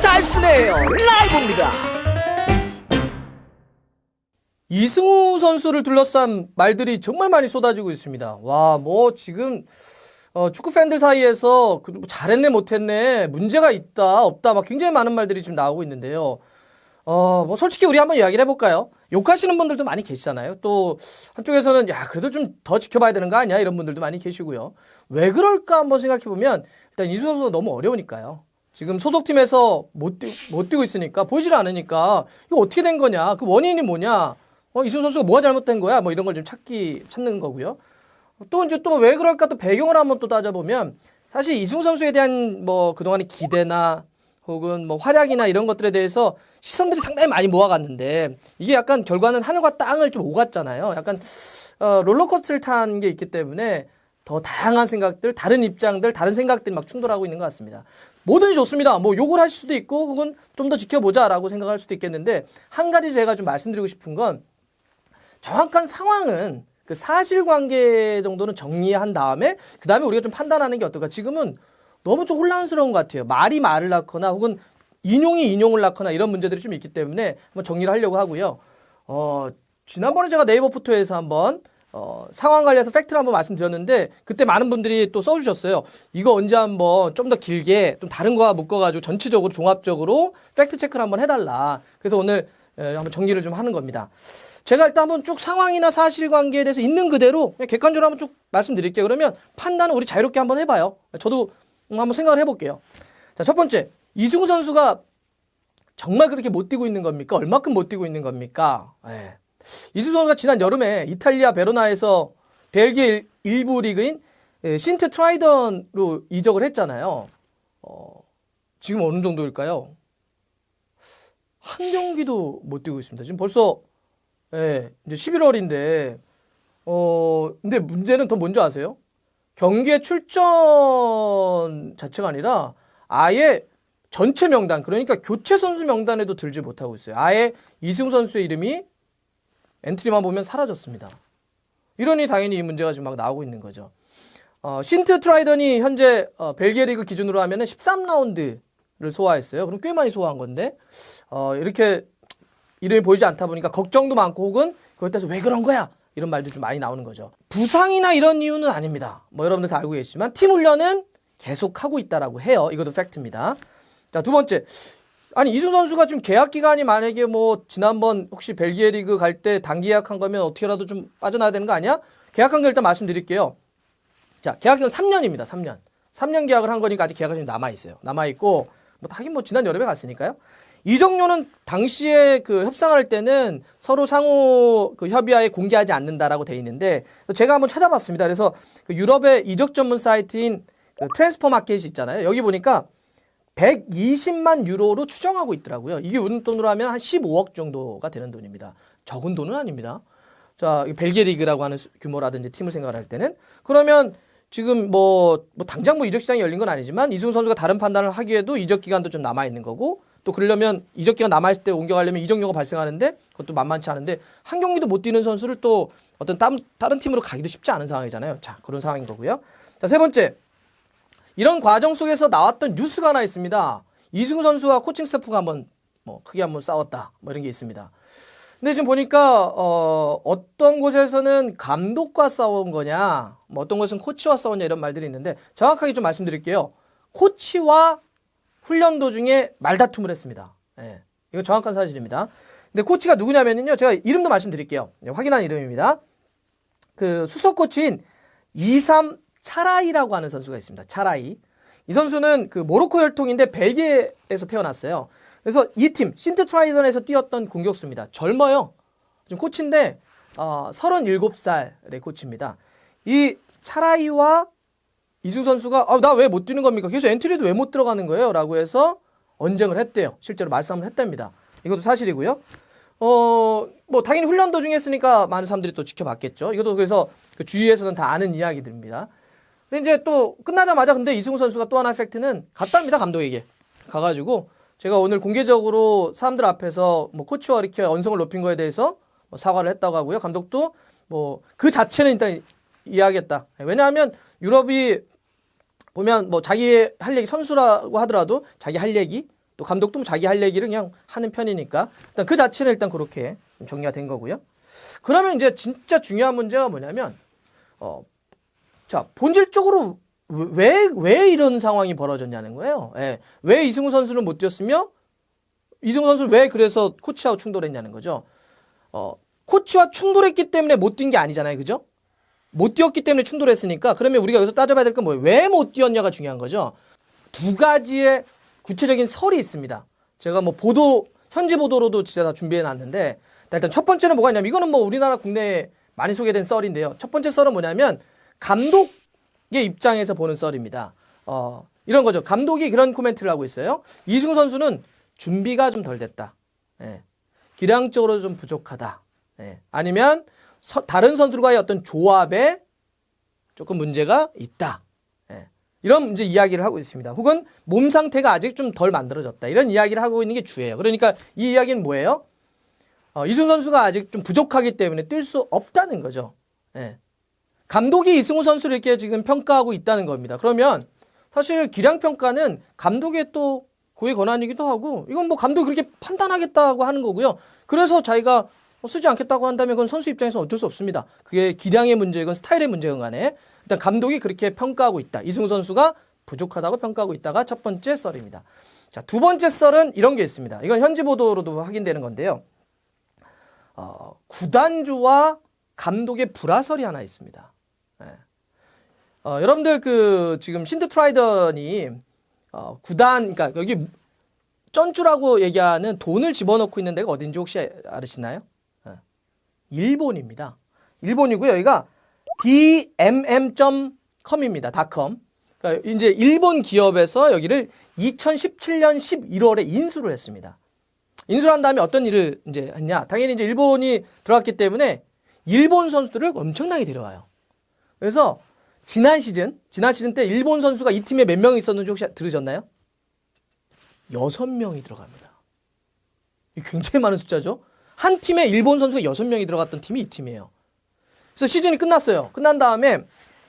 타임스네요. 라이브입니다. 이승우 선수를 둘러싼 말들이 정말 많이 쏟아지고 있습니다. 와, 뭐 지금 축구 팬들 사이에서 뭐 잘했네 못했네 문제가 있다 없다 막 굉장히 많은 말들이 지금 나오고 있는데요. 뭐 솔직히 우리 한번 이야기를 해볼까요? 욕하시는 분들도 많이 계시잖아요. 또 한쪽에서는 야 그래도 좀 더 지켜봐야 되는 거 아니야 이런 분들도 많이 계시고요. 왜 그럴까 한번 생각해보면 일단 이승우 선수가 너무 어려우니까요. 지금 소속팀에서 못 뛰고 있으니까 보이질 않으니까 이거 어떻게 된 거냐 그 원인이 뭐냐 이승우 선수가 뭐가 잘못된 거야 뭐 이런 걸 좀 찾는 거고요. 또 이제 또 왜 그럴까 또 배경을 한번 또 따져보면 사실 이승우 선수에 대한 뭐 그동안의 기대나 혹은 뭐 활약이나 이런 것들에 대해서 시선들이 상당히 많이 모아갔는데 이게 약간 결과는 하늘과 땅을 좀 오갔잖아요. 약간 롤러코스터를 탄 게 있기 때문에 더 다양한 생각들, 다른 입장들, 다른 생각들이 막 충돌하고 있는 것 같습니다. 뭐든지 좋습니다. 뭐 욕을 하실 수도 있고 혹은 좀 더 지켜보자라고 생각할 수도 있겠는데 한 가지 제가 좀 말씀드리고 싶은 건 정확한 상황은 그 사실관계 정도는 정리한 다음에 그 다음에 우리가 좀 판단하는 게 어떨까. 지금은 너무 좀 혼란스러운 것 같아요. 말이 말을 낳거나 혹은 인용이 인용을 낳거나 이런 문제들이 좀 있기 때문에 한번 정리를 하려고 하고요. 지난번에 제가 네이버 포토에서 한번 상황 관련해서 팩트를 한번 말씀드렸는데 그때 많은 분들이 또 써주셨어요. 이거 언제 한번 좀 더 길게 좀 다른 거와 묶어가지고 전체적으로 종합적으로 팩트 체크를 한번 해달라. 그래서 오늘 한번 정리를 좀 하는 겁니다. 제가 일단 한번 쭉 상황이나 사실관계에 대해서 있는 그대로 그냥 객관적으로 한번 쭉 말씀드릴게요. 그러면 판단은 우리 자유롭게 한번 해봐요. 저도 한번 생각을 해볼게요. 자, 첫 번째. 이승우 선수가 정말 그렇게 못 뛰고 있는 겁니까? 얼마큼 못 뛰고 있는 겁니까? 네. 이승우 선수가 지난 여름에 이탈리아 베로나에서 벨기에 일부 리그인 신트 트라이던으로 이적을 했잖아요. 지금 어느 정도일까요? 한 경기도 못 뛰고 있습니다. 지금 벌써 이제 11월인데 근데 문제는 더 뭔지 아세요? 경기에 출전 자체가 아니라 아예 전체 명단, 그러니까 교체 선수 명단에도 들지 못하고 있어요. 아예 이승우 선수의 이름이 엔트리만 보면 사라졌습니다. 이러니 당연히 이 문제가 지금 막 나오고 있는 거죠. 신트 트라이던이 현재 벨기에 리그 기준으로 하면은 13라운드를 소화했어요. 그럼 꽤 많이 소화한 건데 이렇게 이름이 보이지 않다 보니까 걱정도 많고 혹은 그것 때문에 왜 그런 거야? 이런 말도 좀 많이 나오는 거죠. 부상이나 이런 이유는 아닙니다. 뭐 여러분들 다 알고 계시지만 팀 훈련은 계속하고 있다라고 해요. 이것도 팩트입니다. 자, 두 번째. 아니, 이승우 선수가 지금 계약 기간이 만약에 뭐 지난번 혹시 벨기에 리그 갈 때 단기 계약한 거면 어떻게라도 좀 빠져나야 되는 거 아니야? 계약한 거 일단 말씀드릴게요. 자, 계약 기간 3년입니다. 3년. 3년 계약을 한 거니까 아직 계약이 좀 남아있어요. 남아있고, 뭐 하긴 뭐 지난 여름에 갔으니까요. 이적료는 당시에 그 협상할 때는 서로 상호 그 협의하에 공개하지 않는다라고 돼 있는데 제가 한번 찾아봤습니다. 그래서 그 유럽의 이적 전문 사이트인 그 트랜스퍼 마켓이 있잖아요. 여기 보니까 120만 유로로 추정하고 있더라고요. 이게 우리 돈으로 하면 한 15억 정도가 되는 돈입니다. 적은 돈은 아닙니다. 자, 벨기에 리그라고 하는 규모라든지 팀을 생각할 때는 그러면 지금 뭐 당장 뭐 이적 시장이 열린 건 아니지만 이승우 선수가 다른 판단을 하기에도 이적 기간도 좀 남아 있는 거고 또 그러려면 이적 기간 남아 있을 때 옮겨가려면 이적료가 발생하는데 그것도 만만치 않은데 한 경기도 못 뛰는 선수를 또 어떤 다른 팀으로 가기도 쉽지 않은 상황이잖아요. 자, 그런 상황인 거고요. 자, 세 번째. 이런 과정 속에서 나왔던 뉴스가 하나 있습니다. 이승우 선수와 코칭 스태프가 한번 크게 한번 싸웠다. 뭐 이런 게 있습니다. 근데 지금 보니까 어떤 곳에서는 감독과 싸운 거냐, 뭐 어떤 곳은 코치와 싸웠냐 이런 말들이 있는데 정확하게 좀 말씀드릴게요. 코치와 훈련 도중에 말다툼을 했습니다. 예, 이거 정확한 사실입니다. 근데 코치가 누구냐면요, 제가 이름도 말씀드릴게요. 확인한 이름입니다. 그 수석 코치인 이삼 차라이라고 하는 선수가 있습니다. 차라이. 이 선수는 그 모로코 혈통인데 벨기에에서 태어났어요. 그래서 이 팀 신트 트라이던에서 뛰었던 공격수입니다. 젊어요. 지금 코치인데 37살의 코치입니다. 이 차라이와 이승우 선수가 나 왜 못 뛰는 겁니까? 그래서 엔트리도 왜 못 들어가는 거예요? 라고 해서 언쟁을 했대요. 실제로 말싸움을 했답니다. 이것도 사실이고요. 뭐 당연히 훈련 도중에 했으니까 많은 사람들이 또 지켜봤겠죠. 이것도 그래서 그 주위에서는 다 아는 이야기들입니다. 근데 이제 또 끝나자마자 근데 이승우 선수가 또 하나의 팩트는 갔답니다. 감독에게. 가가지고 제가 오늘 공개적으로 사람들 앞에서 뭐 코치와 이렇게 언성을 높인 거에 대해서 뭐 사과를 했다고 하고요. 감독도 뭐 그 자체는 일단 이해하겠다. 왜냐하면 유럽이 보면 뭐 자기 할 얘기 선수라고 하더라도 자기 할 얘기 또 감독도 뭐 자기 할 얘기를 그냥 하는 편이니까 일단 그 자체는 일단 그렇게 정리가 된 거고요. 그러면 이제 진짜 중요한 문제가 뭐냐면 자 본질적으로 왜 이런 상황이 벌어졌냐는 거예요. 예. 왜 이승우 선수는 못 뛰었으며 이승우 선수는 왜 그래서 코치하고 충돌했냐는 거죠. 코치와 충돌했기 때문에 못 뛴 게 아니잖아요. 그죠? 못 뛰었기 때문에 충돌했으니까 그러면 우리가 여기서 따져봐야 될 건 뭐예요? 왜 못 뛰었냐가 중요한 거죠. 두 가지의 구체적인 설이 있습니다. 제가 뭐 현지 보도로도 진짜 다 준비해 놨는데 일단 첫 번째는 뭐가 있냐면 이거는 뭐 우리나라 국내에 많이 소개된 썰인데요. 첫 번째 썰은 뭐냐면 감독의 입장에서 보는 썰입니다. 이런 거죠. 감독이 그런 코멘트를 하고 있어요. 이승우 선수는 준비가 좀 덜 됐다. 예. 기량적으로 좀 부족하다. 예. 아니면 다른 선수들과의 어떤 조합에 조금 문제가 있다. 예. 이런 이제 이야기를 하고 있습니다. 혹은 몸 상태가 아직 좀 덜 만들어졌다. 이런 이야기를 하고 있는 게 주예요. 그러니까 이 이야기는 뭐예요? 이승우 선수가 아직 좀 부족하기 때문에 뛸 수 없다는 거죠. 예. 감독이 이승우 선수를 이렇게 지금 평가하고 있다는 겁니다. 그러면 사실 기량 평가는 감독의 또 고유 권한이기도 하고 이건 뭐 감독이 그렇게 판단하겠다고 하는 거고요. 그래서 자기가 쓰지 않겠다고 한다면 그건 선수 입장에서 어쩔 수 없습니다. 그게 기량의 문제건 스타일의 문제건 간에 일단 감독이 그렇게 평가하고 있다. 이승우 선수가 부족하다고 평가하고 있다가 첫 번째 썰입니다. 자, 두 번째 썰은 이런 게 있습니다. 이건 현지 보도로도 확인되는 건데요. 구단주와 감독의 불화설이 하나 있습니다. 네. 여러분들 지금 신드 트라이던이 그러니까 여기 쩐주라고 얘기하는 돈을 집어넣고 있는 데가 어딘지 혹시 아시나요? 일본입니다. 일본이고요. 여기가 dmm.com입니다. .com. 그러니까 이제 일본 기업에서 여기를 2017년 11월에 인수를 했습니다. 인수를 한 다음에 어떤 일을 이제 했냐? 당연히 이제 일본이 들어갔기 때문에 일본 선수들을 엄청나게 데려와요. 그래서 지난 시즌 때 일본 선수가 이 팀에 몇 명 있었는지 혹시 들으셨나요? 6명이 들어갑니다. 굉장히 많은 숫자죠. 한 팀에 일본 선수가 6명이 들어갔던 팀이 이 팀이에요. 그래서 시즌이 끝났어요. 끝난 다음에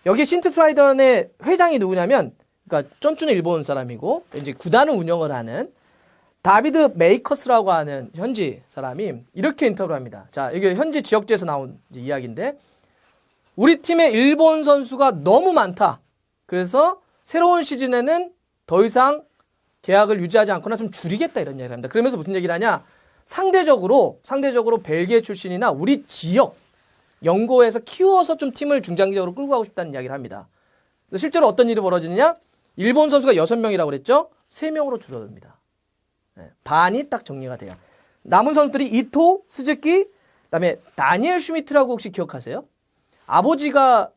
여기 신트 트라이던의 회장이 누구냐면 그러니까 쩐쭈는 일본 사람이고 이제 구단을 운영을 하는 다비드 메이커스라고 하는 현지 사람이 이렇게 인터뷰를 합니다. 자, 이게 현지 지역지에서 나온 이야기인데 우리 팀에 일본 선수가 너무 많다. 그래서 새로운 시즌에는 더 이상 계약을 유지하지 않거나 좀 줄이겠다 이런 이야기를 합니다. 그러면서 무슨 얘기를 하냐? 상대적으로 벨기에 출신이나 우리 지역 연고에서 키워서 좀 팀을 중장기적으로 끌고 가고 싶다는 이야기를 합니다. 실제로 어떤 일이 벌어지느냐? 일본 선수가 6명이라고 그랬죠? 3명으로 줄어듭니다. 네, 반이 딱 정리가 돼요. 남은 선수들이 이토, 스즈키, 그다음에 다니엘 슈미트라고 혹시 기억하세요? 아버지가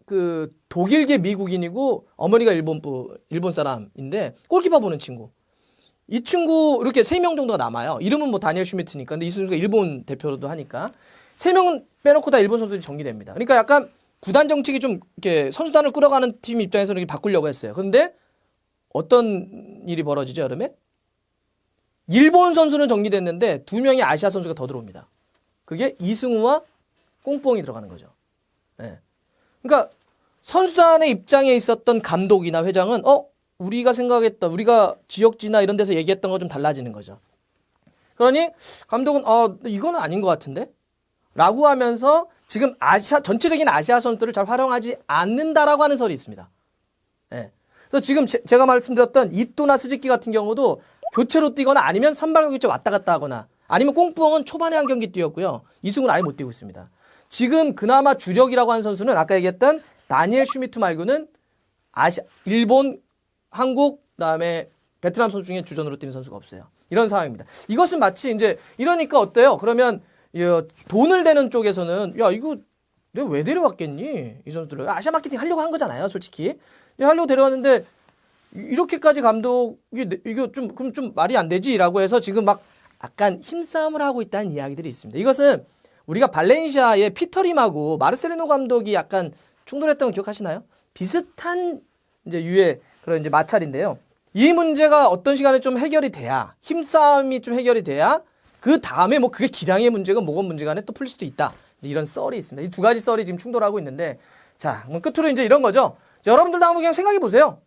독일계 미국인이고 어머니가 일본 사람인데 골키퍼 보는 친구. 이 친구 이렇게 3명 정도가 남아요. 이름은 뭐 다니엘 슈미트니까. 근데 이 선수가 일본 대표로도 하니까 3명은 빼놓고 다 일본 선수들이 정리됩니다. 그러니까 약간 구단 정책이 좀 이렇게 선수단을 끌어가는 팀 입장에서는 이렇게 바꾸려고 했어요. 그런데 어떤 일이 벌어지죠, 여름에? 일본 선수는 정리됐는데 2명의 아시아 선수가 더 들어옵니다. 그게 이승우와 꽁뽕이 들어가는 거죠. 네. 그러니까 선수단의 입장에 있었던 감독이나 회장은 우리가 생각했던 우리가 지역지나 이런 데서 얘기했던 거 좀 달라지는 거죠. 그러니 감독은 이거는 아닌 것 같은데? 라고 하면서 지금 전체적인 아시아 선수들을 잘 활용하지 않는다라고 하는 설이 있습니다. 네. 그래서 지금 제가 말씀드렸던 이또나 스즈키 같은 경우도 교체로 뛰거나 아니면 선발 교체 왔다 갔다 하거나 아니면 꽁뽕은 초반에 한 경기 뛰었고요. 이승우는 아예 못 뛰고 있습니다. 지금 그나마 주력이라고 하는 선수는 아까 얘기했던 다니엘 슈미트 말고는 일본, 한국, 그다음에 베트남 선수 중에 주전으로 뛰는 선수가 없어요. 이런 상황입니다. 이것은 마치 이제 이러니까 어때요? 그러면 돈을 대는 쪽에서는 야 이거 내가 왜 데려왔겠니? 이 선수들을 아시아 마케팅 하려고 한 거잖아요, 솔직히. 하려고 데려왔는데 이렇게까지 감독이 이거 그럼 좀 말이 안 되지라고 해서 지금 막 약간 힘싸움을 하고 있다는 이야기들이 있습니다. 이것은 우리가 발렌시아의 피터림하고 마르셀리노 감독이 약간 충돌했던 거 기억하시나요? 비슷한 이제 유의 그런 이제 마찰인데요. 이 문제가 어떤 시간에 좀 해결이 돼야 힘싸움이 좀 해결이 돼야 그 다음에 뭐 그게 기량의 문제가 뭐가 문제간에 또 풀릴 수도 있다. 이런 썰이 있습니다. 이 두 가지 썰이 지금 충돌하고 있는데 자, 끝으로 이제 이런 거죠. 여러분들도 한번 그냥 생각해 보세요.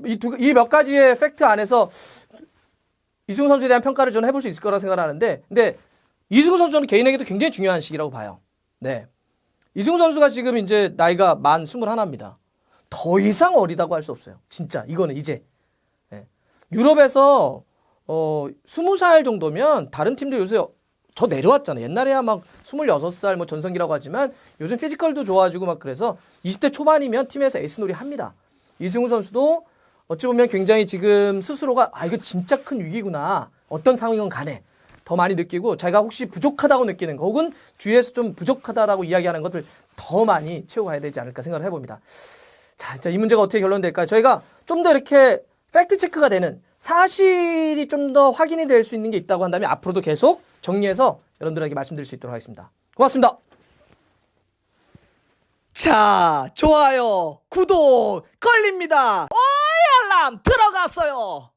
이 몇 가지의 팩트 안에서 이승우 선수에 대한 평가를 저는 해볼 수 있을 거라 생각하는데, 근데 이승우 선수는 개인에게도 굉장히 중요한 시기라고 봐요. 네. 이승우 선수가 지금 이제 나이가 만 21입니다. 더 이상 어리다고 할 수 없어요. 진짜 이거는 이제. 네. 유럽에서 20살 정도면 다른 팀들 요새 저 내려왔잖아요. 옛날에야 막 26살 뭐 전성기라고 하지만 요즘 피지컬도 좋아지고 막 그래서 20대 초반이면 팀에서 에이스 놀이 합니다. 이승우 선수도 어찌 보면 굉장히 지금 스스로가 이거 진짜 큰 위기구나. 어떤 상황이건 간에 더 많이 느끼고 자기가 혹시 부족하다고 느끼는 거 혹은 주위에서 좀 부족하다라고 이야기하는 것들 더 많이 채워가야 되지 않을까 생각을 해봅니다. 자, 이 문제가 어떻게 결론될까요? 저희가 좀 더 이렇게 팩트 체크가 되는 사실이 좀 더 확인이 될 수 있는 게 있다고 한다면 앞으로도 계속 정리해서 여러분들에게 말씀드릴 수 있도록 하겠습니다. 고맙습니다. 자, 좋아요, 구독 걸립니다. 알람 들어갔어요.